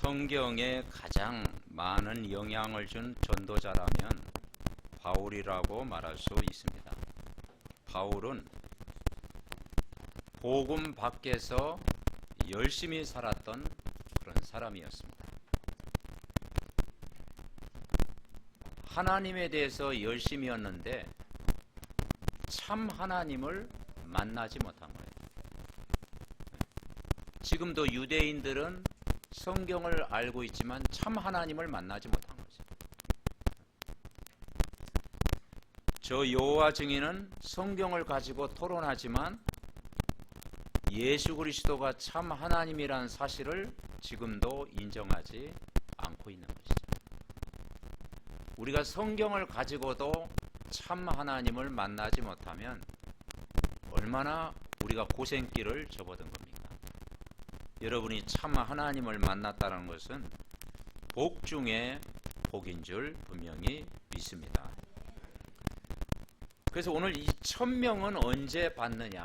성경에 가장 많은 영향을 준 전도자라면 바울이라고 말할 수 있습니다. 바울은 복음 밖에서 열심히 살았던 그런 사람이었습니다. 하나님에 대해서 열심히였는데 참 하나님을 만나지 못한 거예요. 지금도 유대인들은 성경을 알고 있지만 참 하나님을 만나지 못한 거죠. 저 여호와 증인은 성경을 가지고 토론하지만 예수 그리스도가 참 하나님이라는 사실을 지금도 인정하지 않고 있는 것이죠. 우리가 성경을 가지고도 참 하나님을 만나지 못하면 얼마나 우리가 고생길을 접어든 겁니까? 여러분이 참 하나님을 만났다는 것은 복 중에 복인 줄 분명히 믿습니다. 그래서 오늘 이 1000명은 언제 받느냐?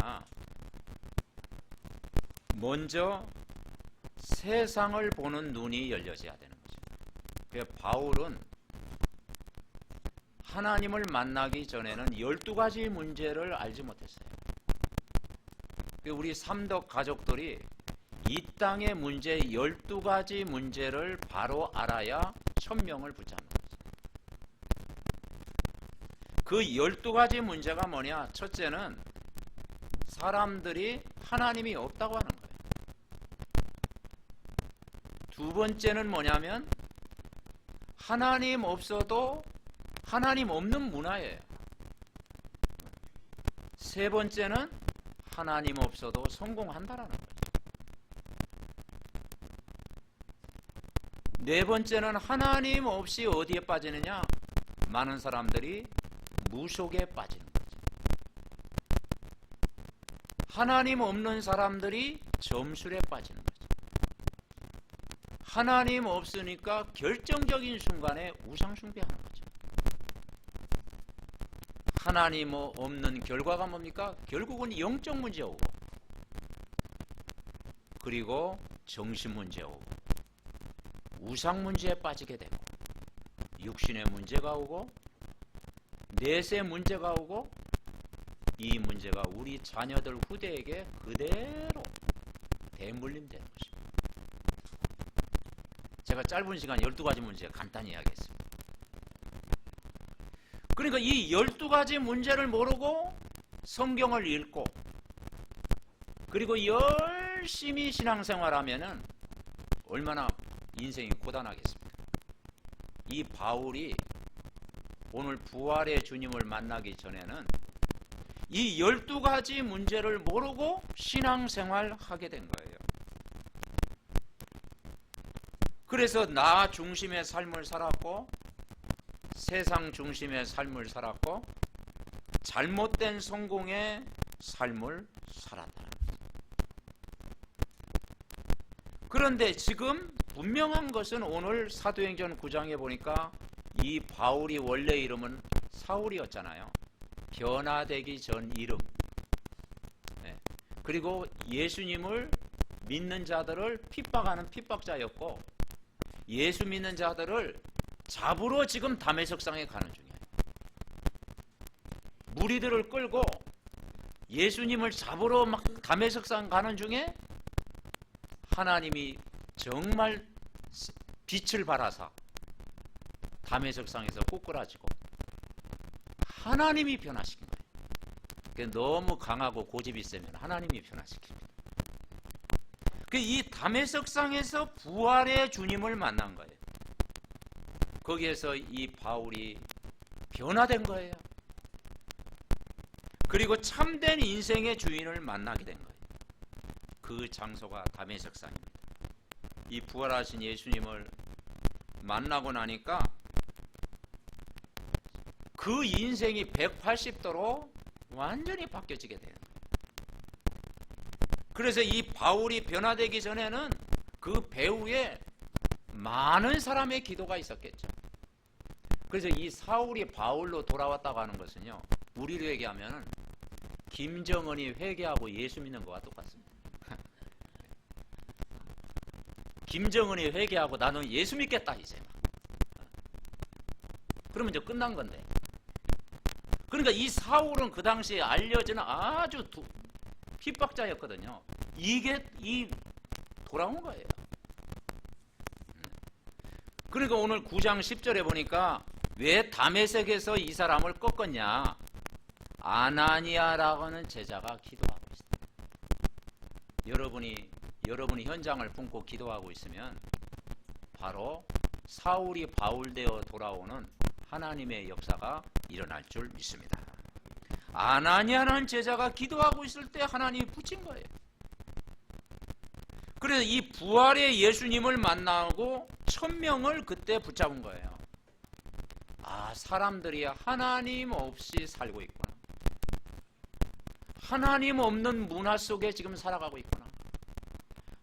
먼저 세상을 보는 눈이 열려져야 되는 거죠. 그래서 바울은 하나님을 만나기 전에는 12가지 문제를 알지 못했어요. 우리 삼덕 가족들이 이 땅의 문제 12가지 문제를 바로 알아야 1000명을 붙잡는 거죠. 그 12가지 문제가 뭐냐? 첫째는 사람들이 하나님이 없다고 하는 거예요. 두 번째는 뭐냐면 하나님 없어도 하나님 없는 문화예요. 세 번째는 하나님 없어도 성공한다라는 거예요. 네 번째는 하나님 없이 어디에 빠지느냐? 많은 사람들이 무속에 빠지는 거죠. 하나님 없는 사람들이 점술에 빠지는 거죠. 하나님 없으니까 결정적인 순간에 우상숭배하는 거죠. 하나님 없는 결과가 뭡니까? 결국은 영적 문제 오고, 그리고 정신 문제 오고, 우상 문제에 빠지게 되고, 육신의 문제가 오고, 내세 문제가 오고, 이 문제가 우리 자녀들 후대에게 그대로 대물림되는 것입니다. 제가 짧은 시간 12가지 문제 간단히 이야기했습니다. 그러니까 이 12가지 문제를 모르고 성경을 읽고 그리고 열심히 신앙생활하면은 얼마나 인생이 고단하겠습니까? 이 바울이 오늘 부활의 주님을 만나기 전에는 이 12가지 문제를 모르고 신앙생활하게 된 거예요. 그래서 나 중심의 삶을 살았고 세상 중심의 삶을 살았고 잘못된 성공의 삶을 살았다. 그런데 지금 분명한 것은 오늘 사도행전 9장에 보니까 이 바울이 원래 이름은 사울이었잖아요. 변화되기 전 이름. 네. 그리고 예수님을 믿는 자들을 핍박하는 핍박자였고 예수 믿는 자들을 잡으러 지금 다메섹상에 가는 중이에요. 무리들을 끌고 예수님을 잡으러 막 다메섹상 가는 중에 하나님이 정말 빛을 발하사 다메섹상에서 꼬꾸라지고 하나님이 변화시킨 거예요. 너무 강하고 고집이 세면 하나님이 변화시킵니다. 이 다메섹상에서 부활의 주님을 만난 거예요. 거기에서 이 바울이 변화된 거예요. 그리고 참된 인생의 주인을 만나게 된 거예요. 그 장소가 다메섹상입니다. 이 부활하신 예수님을 만나고 나니까 그 인생이 180도로 완전히 바뀌어지게 돼요. 그래서 이 바울이 변화되기 전에는 그 배후에 많은 사람의 기도가 있었겠죠. 그래서 이 사울이 바울로 돌아왔다고 하는 것은요, 우리로 얘기하면 김정은이 회개하고 예수 믿는 것과 똑같습니다. 김정은이 회개하고 나는 예수 믿겠다 이제 막. 그러면 이제 끝난 건데. 그러니까 이 사울은 그 당시에 알려지는 아주 핍박자였거든요. 이게 돌아온 거예요. 그러니까 오늘 9장 10절에 보니까 왜 다메섹에서 이 사람을 꺾었냐? 아나니아라고 하는 제자가 기도하고 있어요. 여러분이 현장을 품고 기도하고 있으면 바로 사울이 바울되어 돌아오는 하나님의 역사가 일어날 줄 믿습니다. 아나니아라는 제자가 기도하고 있을 때 하나님이 붙인 거예요. 그래서 이 부활의 예수님을 만나고 1000명을 그때 붙잡은 거예요. 아, 사람들이 하나님 없이 살고 있구나. 하나님 없는 문화 속에 지금 살아가고 있구나.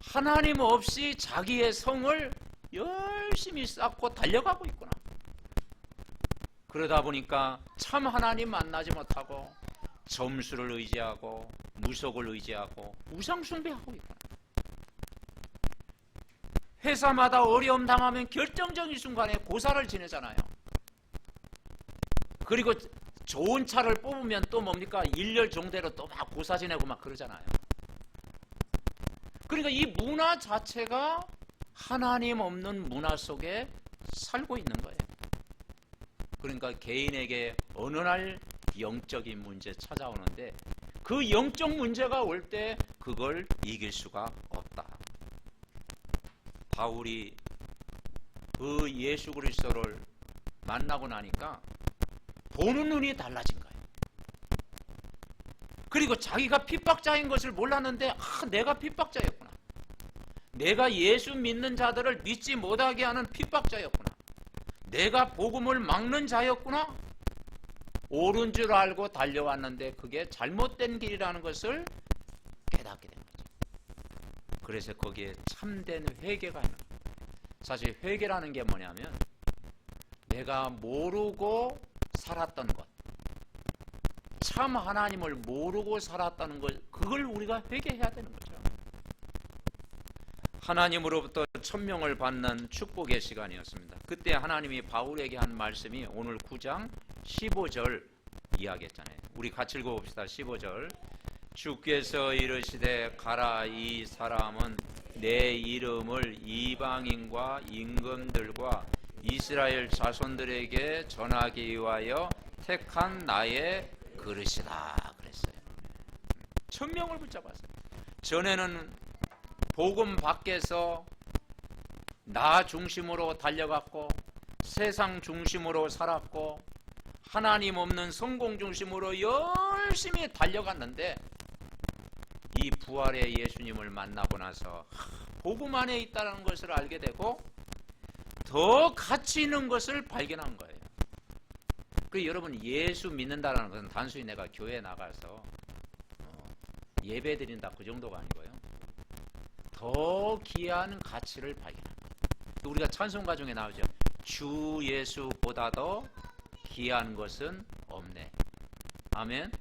하나님 없이 자기의 성을 열심히 쌓고 달려가고 있구나. 그러다 보니까 참 하나님 만나지 못하고 점수를 의지하고 무속을 의지하고 우상숭배하고 있구나. 회사마다 어려움 당하면 결정적인 순간에 고사를 지내잖아요. 그리고 좋은 차를 뽑으면 또 뭡니까? 일렬 종대로 또 막 고사 지내고 막 그러잖아요. 그러니까 이 문화 자체가 하나님 없는 문화 속에 살고 있는 거예요. 그러니까 개인에게 어느 날 영적인 문제 찾아오는데 그 영적 문제가 올 때 그걸 이길 수가 없다. 바울이 그 예수 그리스도를 만나고 나니까 보는 눈이 달라진 거예요. 그리고 자기가 핍박자인 것을 몰랐는데 내가 핍박자였구나. 내가 예수 믿는 자들을 믿지 못하게 하는 핍박자였구나. 내가 복음을 막는 자였구나. 옳은 줄 알고 달려왔는데 그게 잘못된 길이라는 것을 깨닫게 된 거죠. 그래서 거기에 참된 회개가 있는 거예요. 사실 회개라는 게 뭐냐면 내가 모르고 살았던 것, 참 하나님을 모르고 살았다는 것, 그걸 우리가 회개해야 되는 거죠. 하나님으로부터 천명을 받는 축복의 시간이었습니다. 그때 하나님이 바울에게 한 말씀이 오늘 9장 15절 이야기했잖아요. 우리 같이 읽어봅시다. 15절. 주께서 이르시되 가라, 이 사람은 내 이름을 이방인과 임금들과 이스라엘 자손들에게 전하기 위하여 택한 나의 그릇이다 그랬어요. 천명을 붙잡았어요. 전에는 복음 밖에서 나 중심으로 달려갔고 세상 중심으로 살았고 하나님 없는 성공 중심으로 열심히 달려갔는데 이 부활의 예수님을 만나고 나서 복음 안에 있다는 것을 알게 되고 더 가치 있는 것을 발견한 거예요. 그 여러분, 예수 믿는다는 것은 단순히 내가 교회에 나가서 예배 드린다 그 정도가 아니고요. 더 귀한 가치를 발견한 거예요. 우리가 찬송가 중에 나오죠. 주 예수보다도 귀한 것은 없네. 아멘.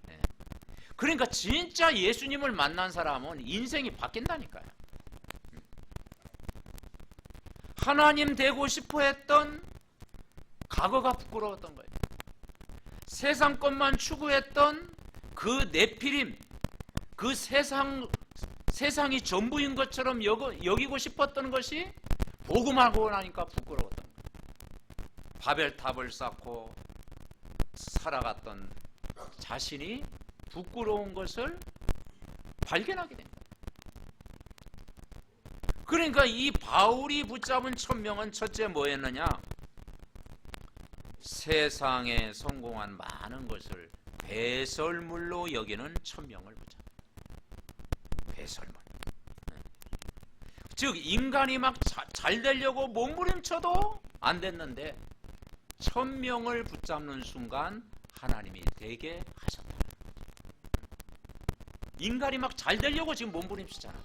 네. 그러니까 진짜 예수님을 만난 사람은 인생이 바뀐다니까요. 하나님 되고 싶어 했던 과거가 부끄러웠던 거예요. 세상 것만 추구했던 그 네피림, 그 세상이 전부인 것처럼 여기고 싶었던 것이 복음하고 나니까 부끄러웠던 거예요. 바벨탑을 쌓고 살아갔던 자신이 부끄러운 것을 발견하게 된 거예요. 그러니까 이 바울이 붙잡은 천명은 첫째 뭐였느냐? 세상에 성공한 많은 것을 배설물로 여기는 천명을 붙잡아요. 배설물. 즉 인간이 막 잘 되려고 몸부림쳐도 안 됐는데 천명을 붙잡는 순간 하나님이 되게 하셨다. 인간이 막 잘 되려고 지금 몸부림치잖아.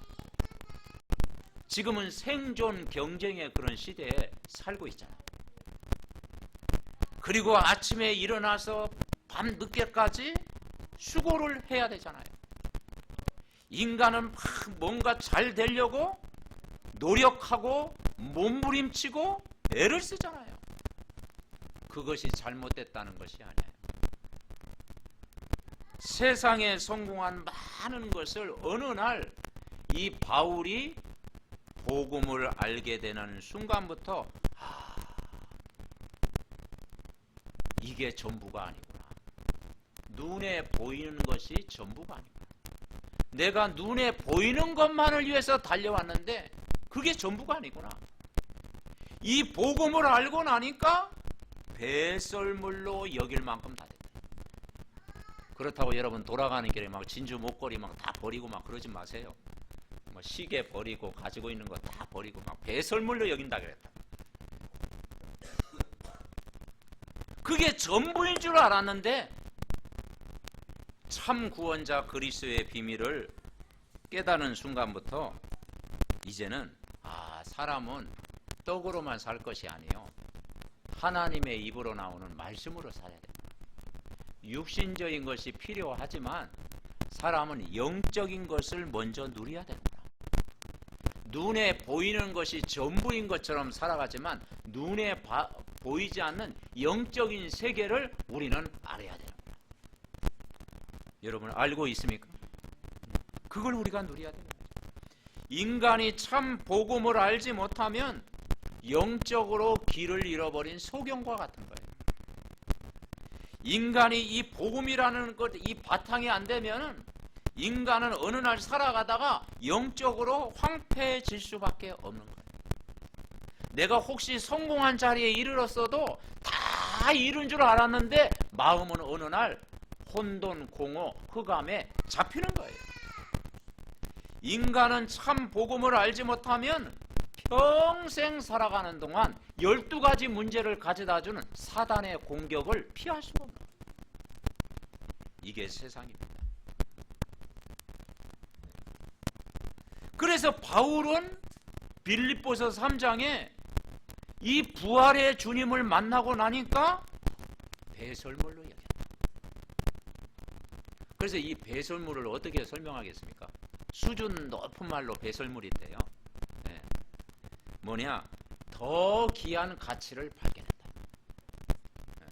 지금은 생존 경쟁의 그런 시대에 살고 있잖아. 그리고 아침에 일어나서 밤 늦게까지 수고를 해야 되잖아요. 인간은 막 뭔가 잘 되려고 노력하고 몸부림치고 애를 쓰잖아요. 그것이 잘못됐다는 것이 아니에요. 세상에 성공한 많은 것을 어느 날 이 바울이 복음을 알게 되는 순간부터 이게 전부가 아니구나. 눈에 보이는 것이 전부가 아니구나. 내가 눈에 보이는 것만을 위해서 달려왔는데 그게 전부가 아니구나. 이 복음을 알고 나니까 배설물로 여길 만큼 다 됐다. 그렇다고 여러분 돌아가는 길에 막 진주 목걸이 막 다 버리고 막 그러지 마세요. 뭐 시계 버리고 가지고 있는 거 다 버리고 막 배설물로 여긴다 그랬다. 그게 전부인 줄 알았는데 참 구원자 그리스도의 비밀을 깨닫는 순간부터 이제는 사람은 떡으로만 살 것이 아니에요. 하나님의 입으로 나오는 말씀으로 살아야 된다. 육신적인 것이 필요하지만 사람은 영적인 것을 먼저 누려야 된다. 눈에 보이는 것이 전부인 것처럼 살아가지만 눈에 보이지 않는 영적인 세계를 우리는 알아야 됩니다. 여러분 알고 있습니까? 그걸 우리가 누려야 됩니다. 인간이 참 복음을 알지 못하면 영적으로 길을 잃어버린 소경과 같은 거예요. 인간이 이 복음이라는 것, 이 바탕이 안 되면은 인간은 어느 날 살아가다가 영적으로 황폐해질 수밖에 없는 거예요. 내가 혹시 성공한 자리에 이르렀어도 다 이룬 줄 알았는데 마음은 어느 날 혼돈, 공허, 흑암에 잡히는 거예요. 인간은 참 복음을 알지 못하면 평생 살아가는 동안 12가지 문제를 가져다주는 사단의 공격을 피할 수가 없는 거예요. 이게 세상입니다. 그래서 바울은 빌립보서 3장에 이 부활의 주님을 만나고 나니까 배설물로 여겼다. 그래서 이 배설물을 어떻게 설명하겠습니까? 수준 높은 말로 배설물인데요. 네. 뭐냐? 더 귀한 가치를 발견했다. 네.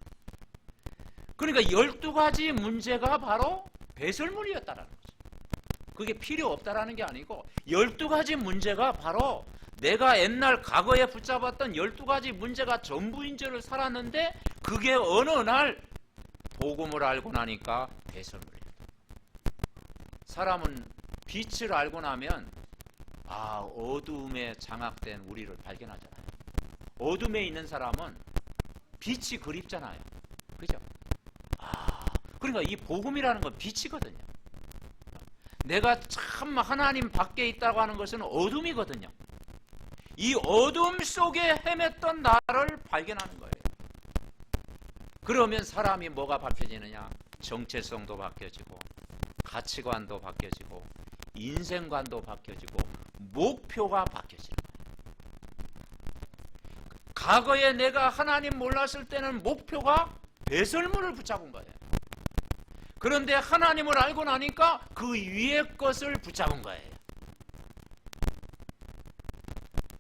그러니까 12가지 문제가 바로 배설물이었다라는 거죠. 그게 필요 없다라는 게 아니고 12가지 문제가 바로 내가 옛날 과거에 붙잡았던 12가지 문제가 전부인 줄을 살았는데 그게 어느 날 복음을 알고 나니까 배설물이다. 사람은 빛을 알고 나면 어둠에 장악된 우리를 발견하잖아요. 어둠에 있는 사람은 빛이 그립잖아요. 그죠? 그러니까 이 복음이라는 건 빛이거든요. 내가 참 하나님 밖에 있다고 하는 것은 어둠이거든요. 이 어둠 속에 헤맸던 나를 발견하는 거예요. 그러면 사람이 뭐가 바뀌어지느냐? 정체성도 바뀌어지고 가치관도 바뀌어지고 인생관도 바뀌어지고 목표가 바뀌어지는 거예요. 과거에 내가 하나님 몰랐을 때는 목표가 배설물을 붙잡은 거예요. 그런데 하나님을 알고 나니까 그 위의 것을 붙잡은 거예요.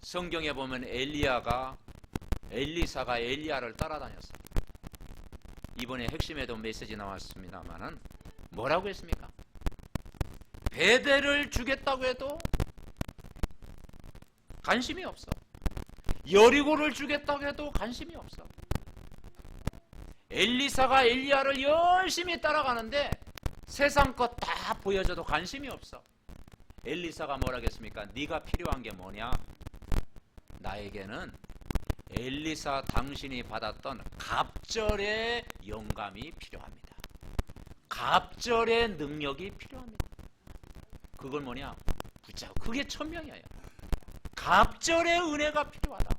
성경에 보면 엘리사가 엘리야를 따라다녔어요. 이번에 핵심에도 메시지 나왔습니다만은 뭐라고 했습니까? 베델을 주겠다고 해도 관심이 없어. 여리고를 주겠다고 해도 관심이 없어. 엘리사가 엘리야를 열심히 따라가는데 세상 것 다 보여줘도 관심이 없어. 엘리사가 뭐라고 했습니까? 네가 필요한 게 뭐냐? 나에게는 엘리사 당신이 받았던 갑절의 영감이 필요합니다. 갑절의 능력이 필요합니다. 그건 뭐냐? 붙잡고. 그게 천명이에요. 갑절의 은혜가 필요하다.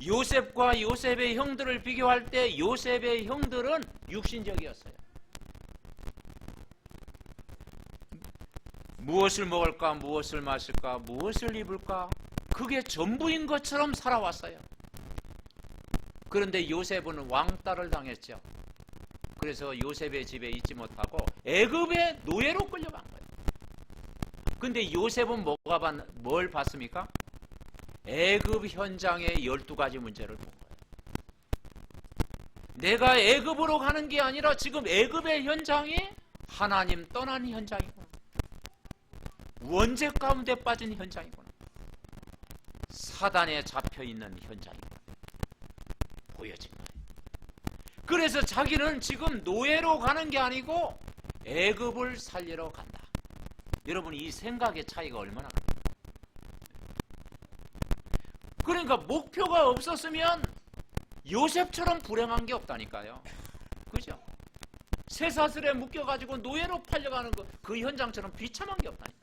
요셉과 요셉의 형들을 비교할 때 요셉의 형들은 육신적이었어요. 무엇을 먹을까, 무엇을 마실까, 무엇을 입을까, 그게 전부인 것처럼 살아왔어요. 그런데 요셉은 왕따를 당했죠. 그래서 요셉의 집에 있지 못하고 애굽의 노예로 끌려간 거예요. 근데 요셉은 뭘 봤습니까? 애굽 현장의 12가지 문제를 본 거예요. 내가 애굽으로 가는 게 아니라 지금 애굽의 현장이 하나님 떠난 현장이구나. 원죄 가운데 빠진 현장이구나. 사단에 잡혀있는 현장이구나. 보여진 거예요. 그래서 자기는 지금 노예로 가는 게 아니고 애굽을 살리러 간다. 여러분, 이 생각의 차이가 얼마나 큽니까? 그러니까 목표가 없었으면 요셉처럼 불행한 게 없다니까요. 그죠? 쇠사슬에 묶여가지고 노예로 팔려가는 그 현장처럼 비참한 게 없다니까.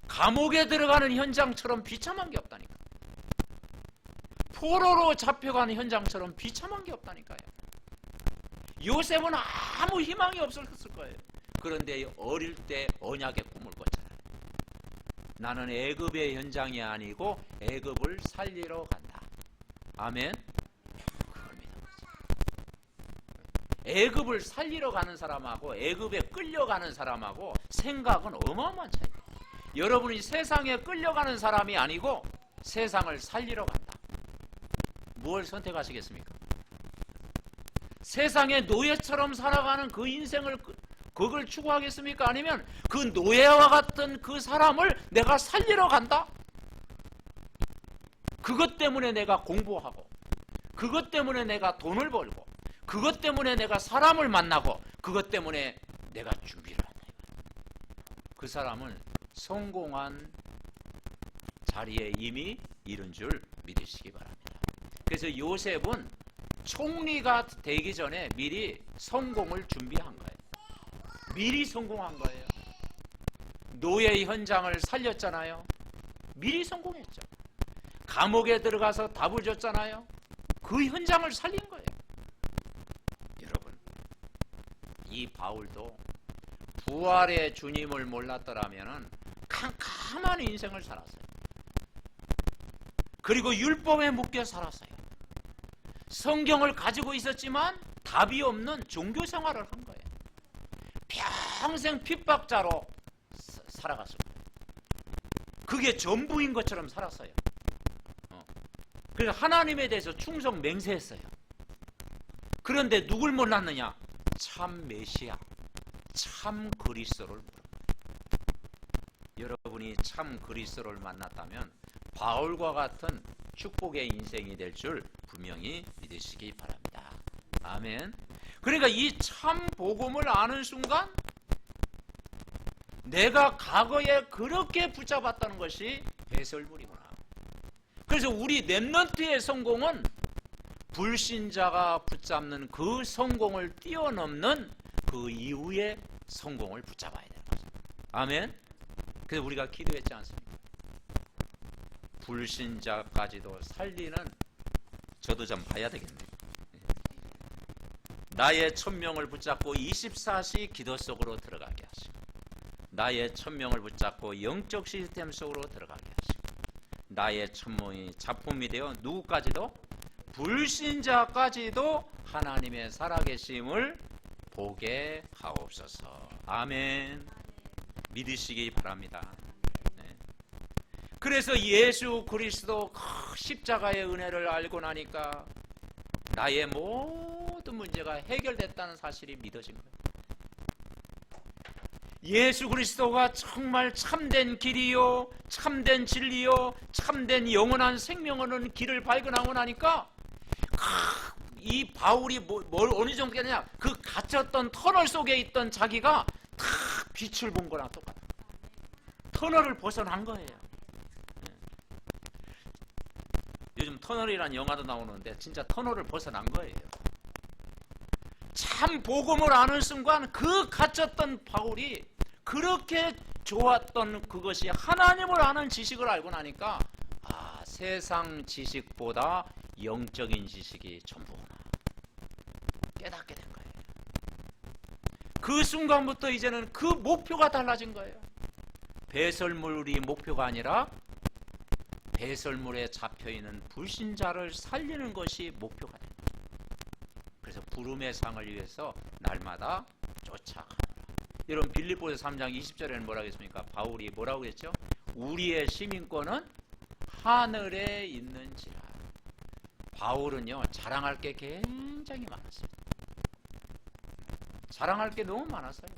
감옥에 들어가는 현장처럼 비참한 게 없다니까. 포로로 잡혀가는 현장처럼 비참한 게 없다니까요. 요셉은 아무 희망이 없었을 거예요. 그런데 어릴 때 언약의 꿈을 꿨잖아요. 나는 애굽의 현장이 아니고 애굽을 살리러 간다. 아멘. 그겁니다. 애굽을 살리러 가는 사람하고 애굽에 끌려가는 사람하고 생각은 어마어마한 차이입니다. 여러분이 세상에 끌려가는 사람이 아니고 세상을 살리러 간다. 무엇을 선택하시겠습니까? 세상의 노예처럼 살아가는 그 인생을 그걸 추구하겠습니까? 아니면 그 노예와 같은 그 사람을 내가 살리러 간다? 그것 때문에 내가 공부하고, 그것 때문에 내가 돈을 벌고, 그것 때문에 내가 사람을 만나고, 그것 때문에 내가 준비를 한다. 그 사람은 성공한 자리에 이미 이른 줄 믿으시기 바랍니다. 그래서 요셉은 총리가 되기 전에 미리 성공을 준비한 거예요. 미리 성공한 거예요. 노예 현장을 살렸잖아요. 미리 성공했죠. 감옥에 들어가서 답을 줬잖아요. 그 현장을 살린 거예요. 여러분, 이 바울도 부활의 주님을 몰랐더라면 캄캄한 인생을 살았어요. 그리고 율법에 묶여 살았어요. 성경을 가지고 있었지만 답이 없는 종교 생활을 한 거예요. 평생 핍박자로 살아갔어요. 그게 전부인 것처럼 살았어요. 그래서 하나님에 대해서 충성 맹세했어요. 그런데 누굴 만났느냐? 참 메시아, 참 그리스도를 물어요. 여러분이 참 그리스도를 만났다면 바울과 같은 축복의 인생이 될 줄 분명히 믿으시기 바랍니다. 아멘. 그러니까 이 참 복음을 아는 순간 내가 과거에 그렇게 붙잡았다는 것이 배설물이구나. 그래서 우리 렘넌트의 성공은 불신자가 붙잡는 그 성공을 뛰어넘는 그 이후의 성공을 붙잡아야 되는 거죠. 아멘. 그래서 우리가 기도했지 않습니까? 불신자까지도 살리는, 저도 좀 봐야 되겠네요. 나의 천명을 붙잡고 24시 기도 속으로 들어가게 하시고, 나의 천명을 붙잡고 영적 시스템 속으로 들어가게 하시고, 나의 천명이 작품이 되어 누구까지도, 불신자까지도 하나님의 살아계심을 보게 하옵소서. 아멘. 믿으시기 바랍니다. 그래서 예수 그리스도 십자가의 은혜를 알고 나니까 나의 모든 문제가 해결됐다는 사실이 믿어진 거예요. 예수 그리스도가 정말 참된 길이요, 참된 진리요, 참된 영원한 생명을 길을 발견하고 나니까 이 바울이 뭘 어느 정도 했느냐, 그 갇혔던 터널 속에 있던 자기가 다 빛을 본 거랑 똑같아요. 터널을 벗어난 거예요. 요즘 터널이라는 영화도 나오는데 진짜 터널을 벗어난 거예요. 참 복음을 아는 순간 그 갇혔던 바울이 그렇게 좋았던 그것이 하나님을 아는 지식을 알고 나니까 세상 지식보다 영적인 지식이 전부구나 깨닫게 된 거예요. 그 순간부터 이제는 그 목표가 달라진 거예요. 배설물이 목표가 아니라 배설물에 잡혀있는 불신자를 살리는 것이 목표가 됩니다. 그래서 부름의 상을 위해서 날마다 쫓아가노라. 여러분 빌립보서 3장 20절에는 뭐라고 했습니까? 바울이 뭐라고 했죠? 우리의 시민권은 하늘에 있는지라. 바울은요 자랑할 게 굉장히 많았어요. 자랑할 게 너무 많았어요.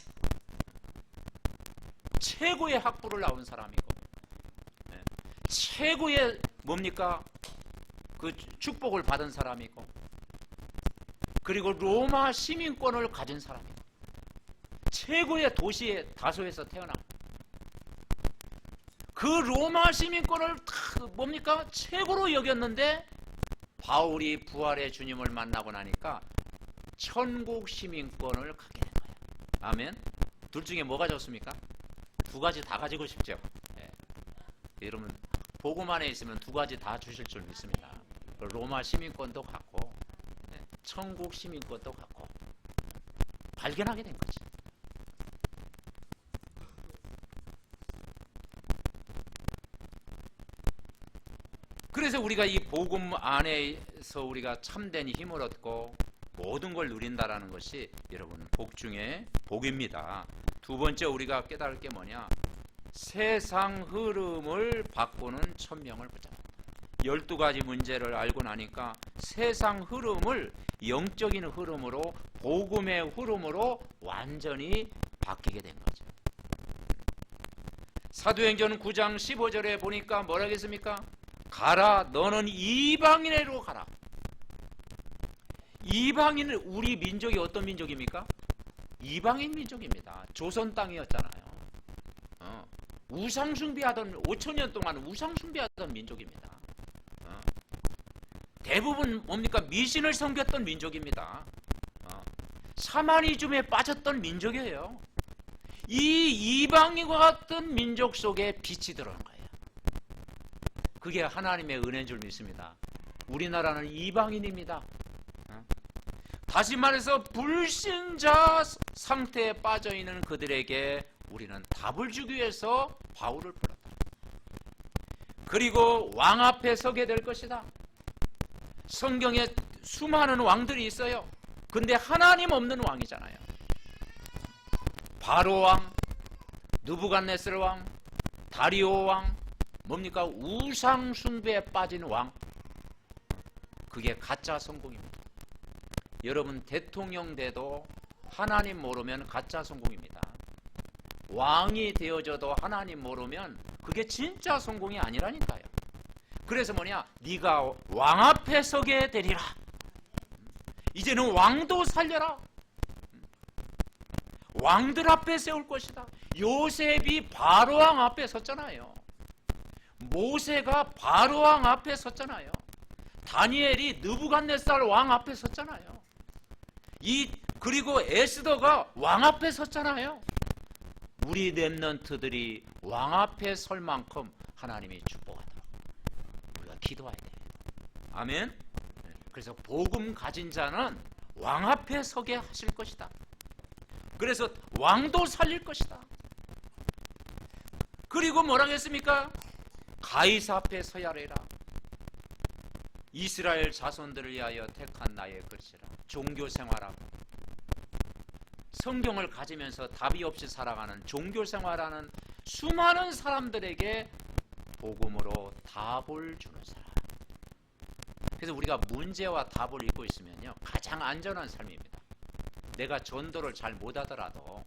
최고의 학부를 나온 사람이고, 최고의 뭡니까? 그 축복을 받은 사람이고, 그리고 로마 시민권을 가진 사람이고, 최고의 도시의 다소에서 태어난 그 로마 시민권을 다 뭡니까? 최고로 여겼는데 바울이 부활의 주님을 만나고 나니까 천국 시민권을 갖게 된 거예요. 아멘. 둘 중에 뭐가 좋습니까? 두 가지 다 가지고 싶죠. 여러분 복음 안에 있으면 두 가지 다 주실 줄 믿습니다. 로마 시민권도 갖고 천국 시민권도 갖고 발견하게 된 거지. 그래서 우리가 이 복음 안에서 우리가 참된 힘을 얻고 모든 걸 누린다라는 것이 여러분 복 중에 복입니다. 두 번째 우리가 깨달을 게 뭐냐? 세상 흐름을 바꾸는 천명을 붙잡는다. 12가지 문제를 알고 나니까 세상 흐름을 영적인 흐름으로, 복음의 흐름으로 완전히 바뀌게 된 거죠. 사도행전 9장 15절에 보니까 뭐라 했습니까? 가라, 너는 이방인으로 가라. 이방인은 우리 민족이 어떤 민족입니까? 이방인 민족입니다. 조선 땅이었잖아요. 우상숭배하던 5천년 동안 우상숭배하던 민족입니다. 대부분 뭡니까? 미신을 섬겼던 민족입니다. 샤머니즘에 빠졌던 민족이에요. 이 이방인과 같은 민족 속에 빛이 들어온 거예요. 그게 하나님의 은혜인 줄 믿습니다. 우리나라는 이방인입니다. 다시 말해서 불신자 상태에 빠져있는 그들에게 우리는 답을 주기 위해서 바울을 불렀다. 그리고 왕 앞에 서게 될 것이다. 성경에 수많은 왕들이 있어요. 근데 하나님 없는 왕이잖아요. 바로 왕, 느부갓네살 왕, 다리오 왕, 뭡니까? 우상 숭배에 빠진 왕. 그게 가짜 성공입니다. 여러분 대통령 돼도 하나님 모르면 가짜 성공입니다. 왕이 되어져도 하나님 모르면 그게 진짜 성공이 아니라니까요. 그래서 뭐냐? 네가 왕 앞에 서게 되리라. 이제는 왕도 살려라. 왕들 앞에 세울 것이다. 요셉이 바로왕 앞에 섰잖아요. 모세가 바로왕 앞에 섰잖아요. 다니엘이 느부갓네살 왕 앞에 섰잖아요. 그리고 에스더가 왕 앞에 섰잖아요. 우리 렘넌트들이 왕 앞에 설 만큼 하나님이 축복하도록 우리가 기도해야 돼요. 아멘. 그래서 복음 가진 자는 왕 앞에 서게 하실 것이다. 그래서 왕도 살릴 것이다. 그리고 뭐라고 했습니까? 가이사 앞에 서야 하리라. 이스라엘 자손들을 위하여 택한 나의 것이라. 종교 생활하고 성경을 가지면서 답이 없이 살아가는 종교 생활하는 수많은 사람들에게 복음으로 답을 주는 사람. 그래서 우리가 문제와 답을 읽고 있으면요 가장 안전한 삶입니다. 내가 전도를 잘 못하더라도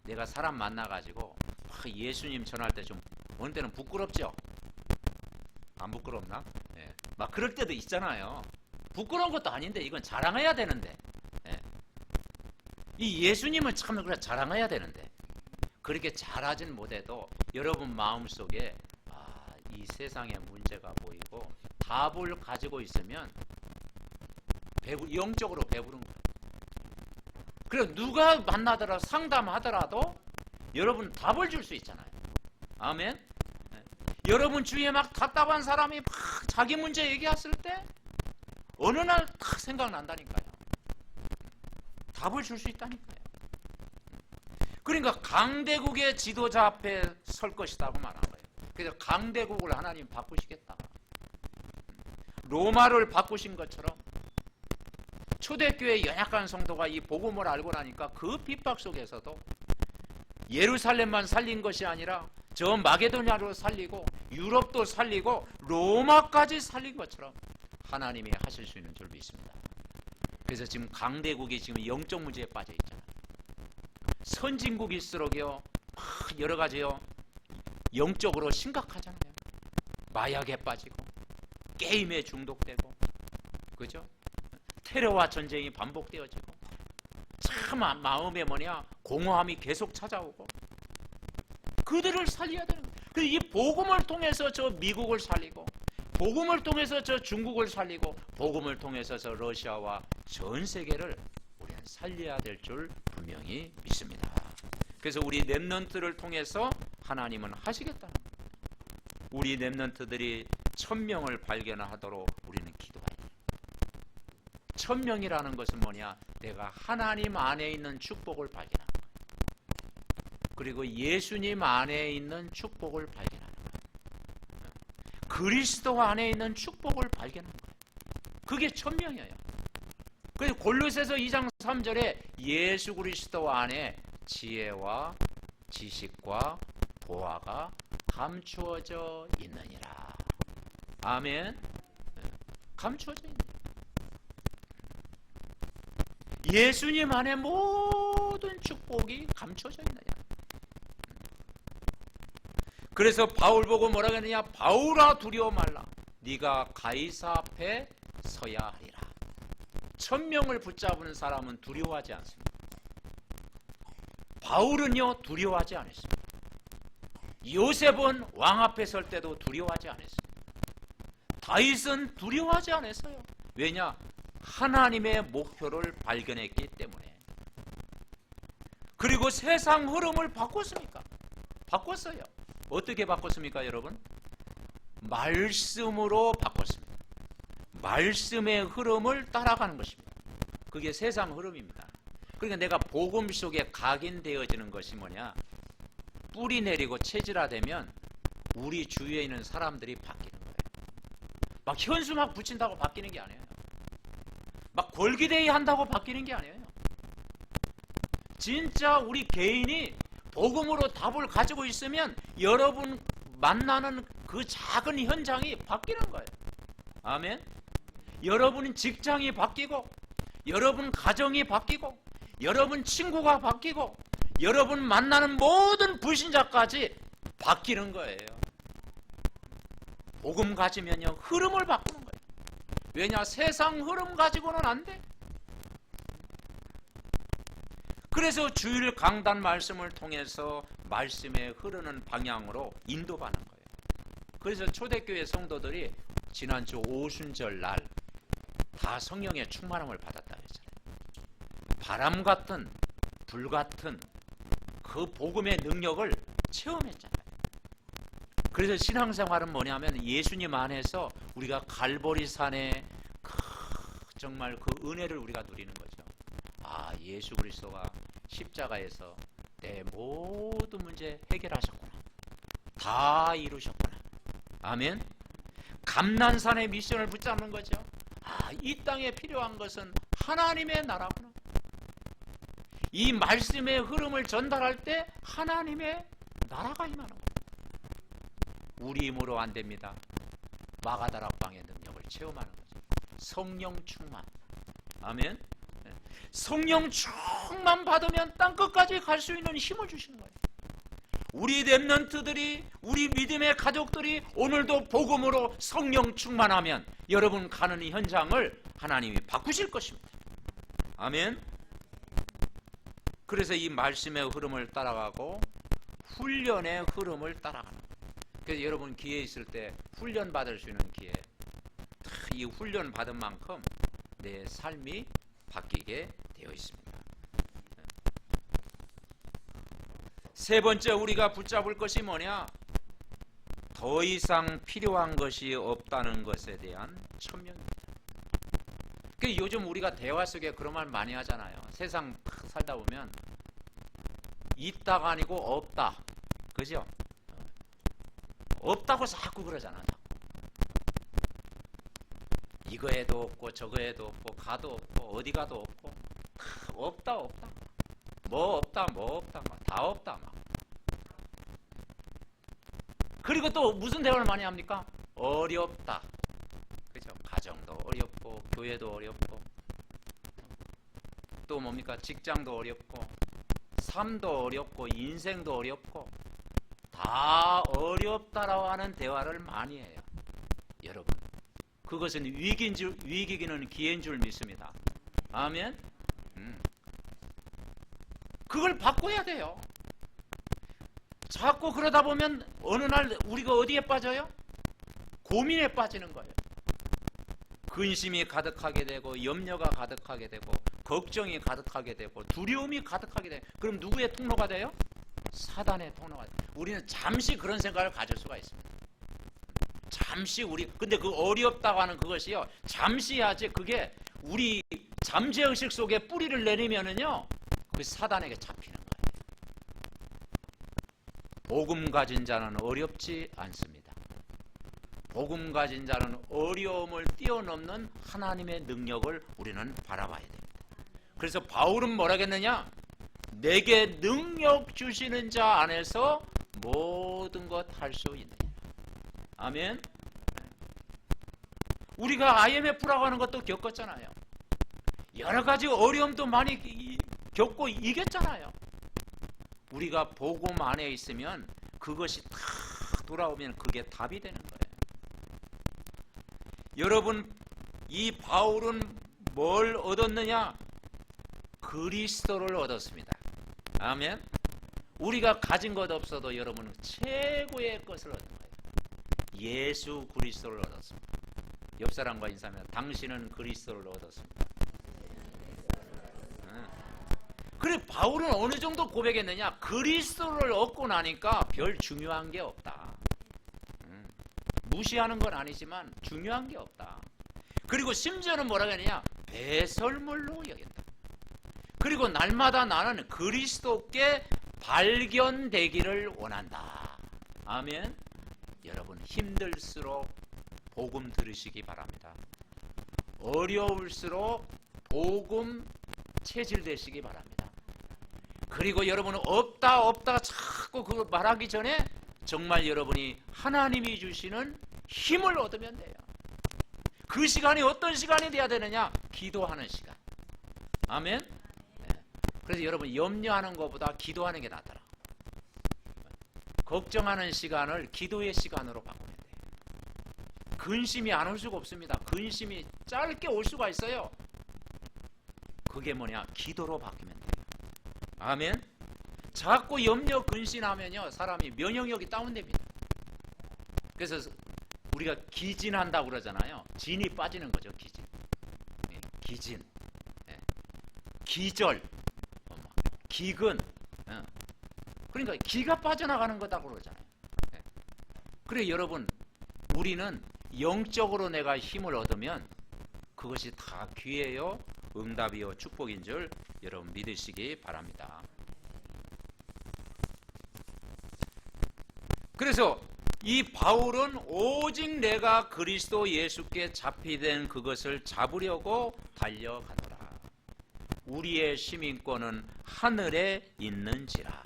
내가 사람 만나가지고 막 예수님 전할 때 좀 어느 때는 부끄럽죠? 안 부끄럽나? 네. 막 그럴 때도 있잖아요. 부끄러운 것도 아닌데 이건 자랑해야 되는데, 네. 이 예수님은 참 그래 자랑해야 되는데 그렇게 잘하진 못해도 여러분 마음속에 이 세상의 문제가 보이고 답을 가지고 있으면 영적으로 배부른 거예요. 그래서 누가 만나더라도 상담하더라도 여러분 답을 줄 수 있잖아요. 아멘. 네. 여러분 주위에 막 답답한 사람이 막 자기 문제 얘기했을 때 어느 날 딱 생각난다니까요. 답을 줄 수 있다니까요. 그러니까 강대국의 지도자 앞에 설 것이라고 말한 거예요. 그래서 강대국을 하나님 바꾸시겠다. 로마를 바꾸신 것처럼 초대교회 연약한 성도가 이 복음을 알고 나니까 그 핍박 속에서도 예루살렘만 살린 것이 아니라 저 마게도냐로 살리고 유럽도 살리고 로마까지 살린 것처럼 하나님이 하실 수 있는 줄 믿습니다. 그래서 지금 강대국이 지금 영적 문제에 빠져 있잖아요. 선진국일수록요 여러 가지요 영적으로 심각하잖아요. 마약에 빠지고 게임에 중독되고, 그죠? 테러와 전쟁이 반복되어지고, 참 마음에 공허함이 계속 찾아오고, 그들을 살려야 되는 거예요. 이 복음을 통해서 저 미국을 살리고, 복음을 통해서 저 중국을 살리고, 복음을 통해서 저 러시아와 전 세계를 우리는 살려야 될 줄 분명히 믿습니다. 그래서 우리 렘넌트를 통해서 하나님은 하시겠다는 거예요. 우리 렘넌트들이 1000명을 발견하도록 우리는 기도해야 돼요. 1000명이라는 것은 뭐냐? 내가 하나님 안에 있는 축복을 발견하는 거예요. 그리고 예수님 안에 있는 축복을 발견하는 거예요. 그리스도 안에 있는 축복을 발견하는 거예요. 그게 1000명이에요. 그래서 골로새서 2장 3절에 예수 그리스도 안에 지혜와 지식과 보화가 감추어져 있느니라. 아멘. 감추어져 있는 예수님 안에 모든 축복이 감추어져 있느냐. 그래서 바울 보고 뭐라고 했느냐? 바울아 두려워 말라. 네가 가이사 앞에 서야 하리라. 1000명을 붙잡은 사람은 두려워하지 않습니다. 바울은요 두려워하지 않았습니다. 요셉은 왕 앞에 설 때도 두려워하지 않았습니다. 다윗은 두려워하지 않았어요. 왜냐? 하나님의 목표를 발견했기 때문에. 그리고 세상 흐름을 바꿨습니까? 바꿨어요. 어떻게 바꿨습니까, 여러분? 말씀으로 바꿨습니다. 말씀의 흐름을 따라가는 것입니다. 그게 세상 흐름입니다. 그러니까 내가 복음 속에 각인되어지는 것이 뭐냐? 뿌리 내리고 체질화되면 우리 주위에 있는 사람들이 바뀌는 거예요. 막 현수 막 붙인다고 바뀌는 게 아니에요. 막 골기대이 한다고 바뀌는 게 아니에요. 진짜 우리 개인이 복음으로 답을 가지고 있으면 여러분 만나는 그 작은 현장이 바뀌는 거예요. 아멘. 여러분 직장이 바뀌고, 여러분 가정이 바뀌고, 여러분 친구가 바뀌고, 여러분 만나는 모든 불신자까지 바뀌는 거예요. 복음 가지면요 흐름을 바꾸는 거예요. 왜냐? 세상 흐름 가지고는 안 돼. 그래서 주일 강단 말씀을 통해서 말씀의 흐르는 방향으로 인도받는 거예요. 그래서 초대교회 성도들이 지난주 오순절 날 다 성령의 충만함을 받았다 그랬잖아요. 바람 같은 불 같은 그 복음의 능력을 체험했잖아요. 그래서 신앙생활은 뭐냐면 예수님 안에서 우리가 갈보리산의 정말 그 은혜를 우리가 누리는 거죠. 아, 예수 그리스도가 십자가에서 내 모든 문제 해결하셨구나. 다 이루셨구나. 아멘. 감난산의 미션을 붙잡는 거죠. 아, 이 땅에 필요한 것은 하나님의 나라구나. 이 말씀의 흐름을 전달할 때 하나님의 나라가 임하는 거예요. 우리 힘으로 안 됩니다. 마가다락방의 능력을 체험하는 거죠. 성령 충만. 아멘. 성령 충만 받으면 땅끝까지 갈 수 있는 힘을 주시는 거예요. 우리 렘넌트들이, 우리 믿음의 가족들이 오늘도 복음으로 성령 충만하면 여러분 가는 현장을 하나님이 바꾸실 것입니다. 아멘. 그래서 이 말씀의 흐름을 따라가고 훈련의 흐름을 따라가는 거예요. 그래서 여러분 기회 있을 때 훈련 받을 수 있는 기회, 이 훈련 받은 만큼 내 삶이 바뀌게 되어 있습니다. 세 번째 우리가 붙잡을 것이 뭐냐? 더 이상 필요한 것이 없다는 것에 대한 천명입니다. 요즘 우리가 대화 속에 그런 말 많이 하잖아요. 세상 살다 보면 있다가 아니고 없다. 그죠? 없다고 자꾸 그러잖아. 이거에도 없고 저거에도 없고 가도 없고 어디 가도 없고 없다. 뭐 없다 다 없다 막. 그리고 또 무슨 대화를 많이 합니까? 어렵다. 그죠? 가정도 어렵고 교회도 어렵고 또 뭡니까? 직장도 어렵고 삶도 어렵고 인생도 어렵고 다 어렵다라고 하는 대화를 많이 해요. 여러분, 그것은 위기기는 기회인 줄 믿습니다. 아멘. 그걸 바꿔야 돼요. 자꾸 그러다 보면 어느 날 우리가 어디에 빠져요? 고민에 빠지는 거예요. 근심이 가득하게 되고 염려가 가득하게 되고 걱정이 가득하게 되고 두려움이 가득하게 돼요. 그럼 누구의 통로가 돼요? 사단의 통로가 돼요. 우리는 잠시 그런 생각을 가질 수가 있습니다. 잠시 근데 그 어렵다고 하는 그것이요, 잠시 하지 그게 우리 잠재의식 속에 뿌리를 내리면은요, 그 사단에게 잡히는 거예요. 복음 가진 자는 어렵지 않습니다. 복음 가진 자는 어려움을 뛰어넘는 하나님의 능력을 우리는 바라봐야 됩니다. 그래서 바울은 뭐라겠느냐? 내게 능력 주시는 자 안에서 모든 것 할 수 있느냐. 아멘. 우리가 IMF라고 하는 것도 겪었잖아요. 여러 가지 어려움도 많이 겪고 이겼잖아요. 우리가 복음 안에 있으면 그것이 다 돌아오면 그게 답이 되는 거예요. 여러분, 이 바울은 뭘 얻었느냐? 그리스도를 얻었습니다. 아멘. 우리가 가진 것 없어도 여러분은 최고의 것을 얻은 거예요. 예수 그리스도를 얻었습니다. 옆 사람과 인사하면 당신은 그리스도를 얻었습니다. 그래, 바울은 어느 정도 고백했느냐? 그리스도를 얻고 나니까 별 중요한 게 없다. 무시하는 건 아니지만 중요한 게 없다. 그리고 심지어는 뭐라고 했느냐? 배설물로 여긴다. 그리고 날마다 나는 그리스도께 발견되기를 원한다. 아멘. 여러분, 힘들수록 복음 들으시기 바랍니다. 어려울수록 복음 체질되시기 바랍니다. 그리고 여러분은 없다 자꾸 그거 말하기 전에 정말 여러분이 하나님이 주시는 힘을 얻으면 돼요. 그 시간이 어떤 시간이 돼야 되느냐? 기도하는 시간. 아멘. 네. 그래서 여러분, 염려하는 것보다 기도하는 게 낫더라. 걱정하는 시간을 기도의 시간으로 바꾸면 돼요. 근심이 안 올 수가 없습니다. 근심이 짧게 올 수가 있어요. 그게 뭐냐? 기도로 바뀌면 돼요. 아멘. 자꾸 염려 근심하면요, 사람이 면역력이 다운됩니다. 그래서 우리가 기진한다고 그러잖아요. 진이 빠지는 거죠. 기진. 네, 기진. 네. 기절. 기근. 네. 그러니까 기가 빠져나가는 거다고 그러잖아요. 네. 그래, 여러분, 우리는 영적으로 내가 힘을 얻으면 그것이 다 기회요, 응답이요, 축복인 줄 여러분 믿으시기 바랍니다. 그래서 이 바울은 오직 내가 그리스도 예수께 잡히된 그것을 잡으려고 달려가더라. 우리의 시민권은 하늘에 있는지라.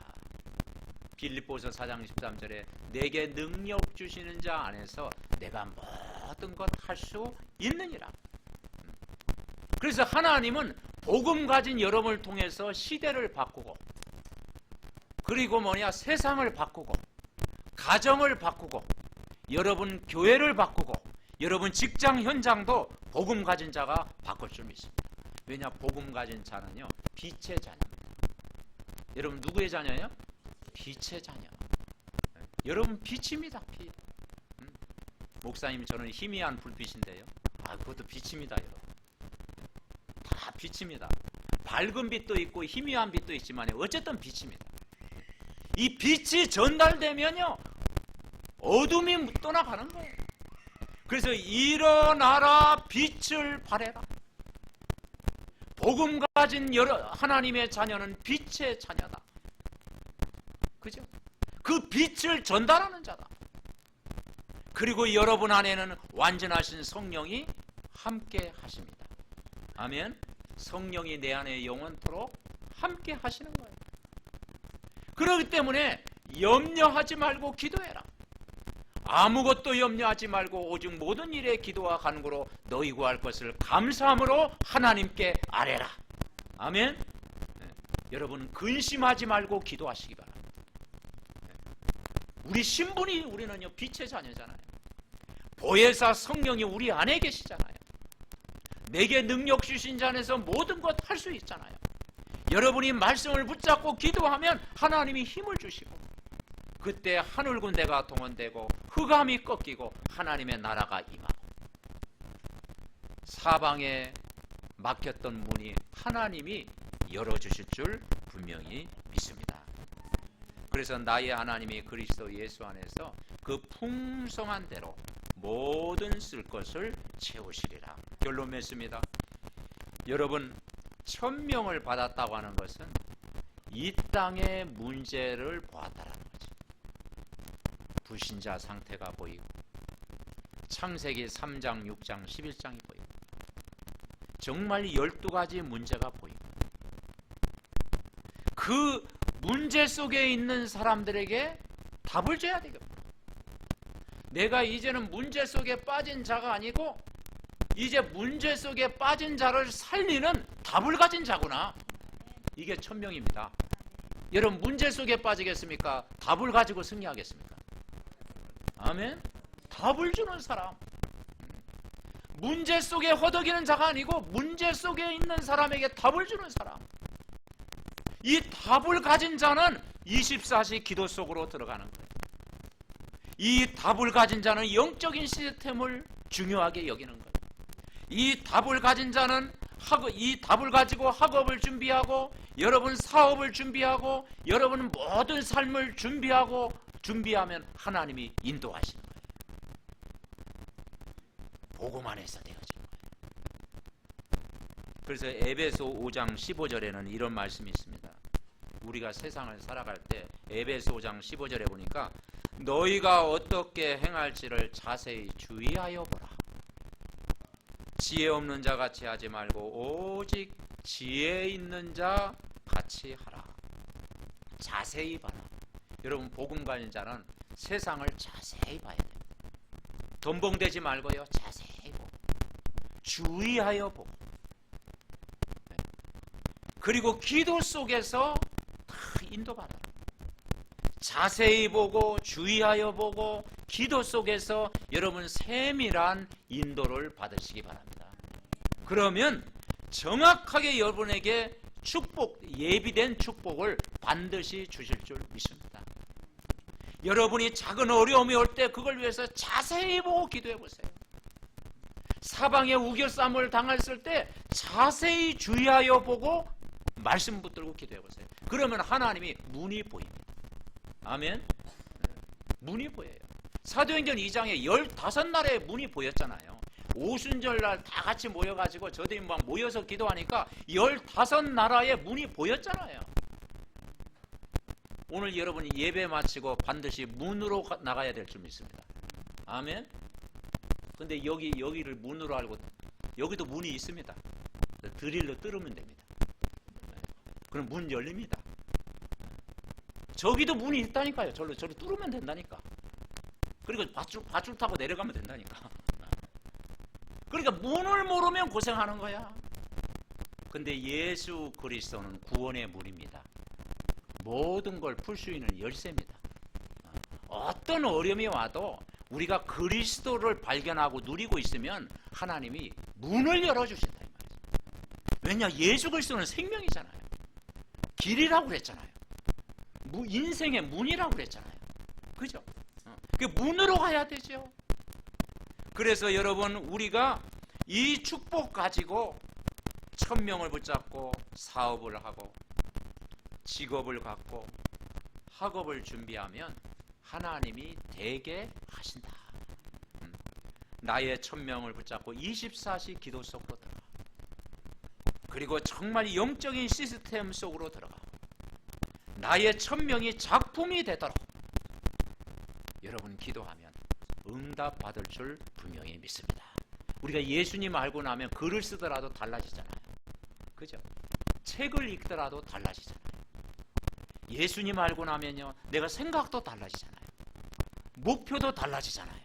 빌립보서 4장 13절에 내게 능력 주시는 자 안에서 내가 모든 것 할 수 있느니라. 그래서 하나님은 복음 가진 여러분을 통해서 시대를 바꾸고, 그리고 세상을 바꾸고, 가정을 바꾸고, 여러분 교회를 바꾸고, 여러분 직장 현장도 복음 가진 자가 바꿀 줄 믿습니다. 왜냐? 복음 가진 자는요, 빛의 자녀입니다. 여러분 누구의 자녀예요? 빛의 자녀. 여러분 빛입니다. 빛. 목사님, 저는 희미한 불빛인데요. 그것도 빛입니다, 여러분. 다 빛입니다. 밝은 빛도 있고 희미한 빛도 있지만 어쨌든 빛입니다. 이 빛이 전달되면요, 어둠이 떠나가는 거예요. 그래서 일어나라, 빛을 발해라. 복음 가진 하나님의 자녀는 빛의 자녀다. 그죠? 그 빛을 전달하는 자다. 그리고 여러분 안에는 완전하신 성령이 함께 하십니다. 아멘. 성령이 내 안에 영원토록 함께 하시는 거예요. 그렇기 때문에 염려하지 말고 기도해라. 아무것도 염려하지 말고 오직 모든 일에 기도와 간구로 너희 구할 것을 감사함으로 하나님께 아뢰라. 아멘. 여러분 근심하지 말고 기도하시기 바랍니다. 우리 신분이 우리는요 빛의 자녀잖아요. 보혜사 성령이 우리 안에 계시잖아요. 내게 능력 주신 자 안에서 모든 것 할 수 있잖아요. 여러분이 말씀을 붙잡고 기도하면 하나님이 힘을 주시고 그때 하늘 군대가 동원되고 흑암이 꺾이고 하나님의 나라가 임하고 사방에 막혔던 문이 하나님이 열어주실 줄 분명히 믿습니다. 그래서 나의 하나님이 그리스도 예수 안에서 그 풍성한 대로 모든 쓸 것을 채우시리라. 결론 맺습니다. 여러분 천명을 받았다고 하는 것은 이 땅의 문제를 보았다라는 거지. 불신자 상태가 보이고 창세기 3장, 6장, 11장이 보이고 정말 12가지 문제가 보이고 그 문제 속에 있는 사람들에게 답을 줘야 되겠구나. 내가 이제는 문제 속에 빠진 자가 아니고 이제 문제 속에 빠진 자를 살리는 답을 가진 자구나. 이게 천명입니다. 여러분 문제 속에 빠지겠습니까? 답을 가지고 승리하겠습니까? 아멘. 답을 주는 사람. 문제 속에 허덕이는 자가 아니고 문제 속에 있는 사람에게 답을 주는 사람. 이 답을 가진 자는 24시 기도 속으로 들어가는 거예요. 이 답을 가진 자는 영적인 시스템을 중요하게 여기는 거예요. 이 답을 가진 자는 이 답을 가지고 학업을 준비하고 여러분 사업을 준비하고 여러분 모든 삶을 준비하면 하나님이 인도하시는 거예요. 복음 안에서 되어지는 거예요. 그래서 에베소 5장 15절에는 이런 말씀이 있습니다. 우리가 세상을 살아갈 때 에베소 5장 15절에 보니까 너희가 어떻게 행할지를 자세히 주의하여 보라. 지혜 없는 자 같이 하지 말고 오직 지혜 있는 자 같이 하라. 자세히 봐라. 여러분 복음 가진 자는 세상을 자세히 봐야 돼요. 덤벙대지 말고요. 자세히 보고 주의하여 보고 그리고 기도 속에서 다 인도받아라. 자세히 보고 주의하여 보고 기도 속에서 여러분 세밀한 인도를 받으시기 바랍니다. 그러면 정확하게 여러분에게 축복, 예비된 축복을 반드시 주실 줄 믿습니다. 여러분이 작은 어려움이 올 때 그걸 위해서 자세히 보고 기도해 보세요. 사방에 우겨쌈을 당했을 때 자세히 주의하여 보고 말씀 붙들고 기도해 보세요. 그러면 하나님이 문이 보입니다. 아멘. 문이 보여요. 사도행전 2장에 15날의 문이 보였잖아요. 오순절날 다 같이 모여가지고 저들이 막 모여서 기도하니까 15나라의 문이 보였잖아요. 오늘 여러분이 예배 마치고 반드시 문으로 나가야 될 줄 믿습니다. 아멘. 근데 여기를 문으로 알고 여기도 문이 있습니다. 드릴로 뚫으면 됩니다. 그럼 문 열립니다. 저기도 문이 있다니까요. 저로 뚫으면 된다니까. 그리고 밧줄 타고 내려가면 된다니까. 그러니까 문을 모르면 고생하는 거야. 근데 예수 그리스도는 구원의 문입니다. 모든 걸 풀 수 있는 열쇠입니다. 어떤 어려움이 와도 우리가 그리스도를 발견하고 누리고 있으면 하나님이 문을 열어주신다 이 말이죠. 왜냐? 예수 그리스도는 생명이잖아요. 길이라고 그랬잖아요. 인생의 문이라고 그랬잖아요. 그죠? 그 문으로 가야 되죠. 그래서 여러분 우리가 이 축복 가지고 천명을 붙잡고 사업을 하고 직업을 갖고 학업을 준비하면 하나님이 되게 하신다. 나의 천명을 붙잡고 24시 기도 속으로 들어가. 그리고 정말 영적인 시스템 속으로 들어가. 나의 천명이 작품이 되도록 여러분 기도하면 응답 받을 줄 분명히 믿습니다. 우리가 예수님 알고 나면 글을 쓰더라도 달라지잖아요. 그죠? 책을 읽더라도 달라지잖아요. 예수님 알고 나면요 내가 생각도 달라지잖아요. 목표도 달라지잖아요.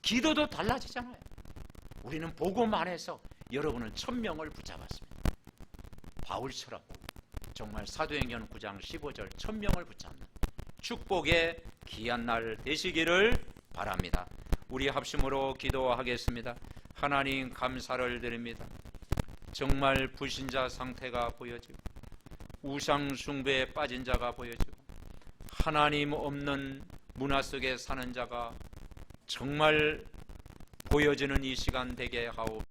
기도도 달라지잖아요. 우리는 복음 안에서 여러분은 1000명을 붙잡았습니다. 바울처럼 정말 사도행전 9장 15절 1000명을 붙잡는 축복의 귀한 날 되시기를 바랍니다. 우리 합심으로 기도하겠습니다. 하나님 감사를 드립니다. 정말 불신자 상태가 보여지고 우상 숭배에 빠진 자가 보여지고 하나님 없는 문화 속에 사는 자가 정말 보여지는 이 시간 되게 하옵소서.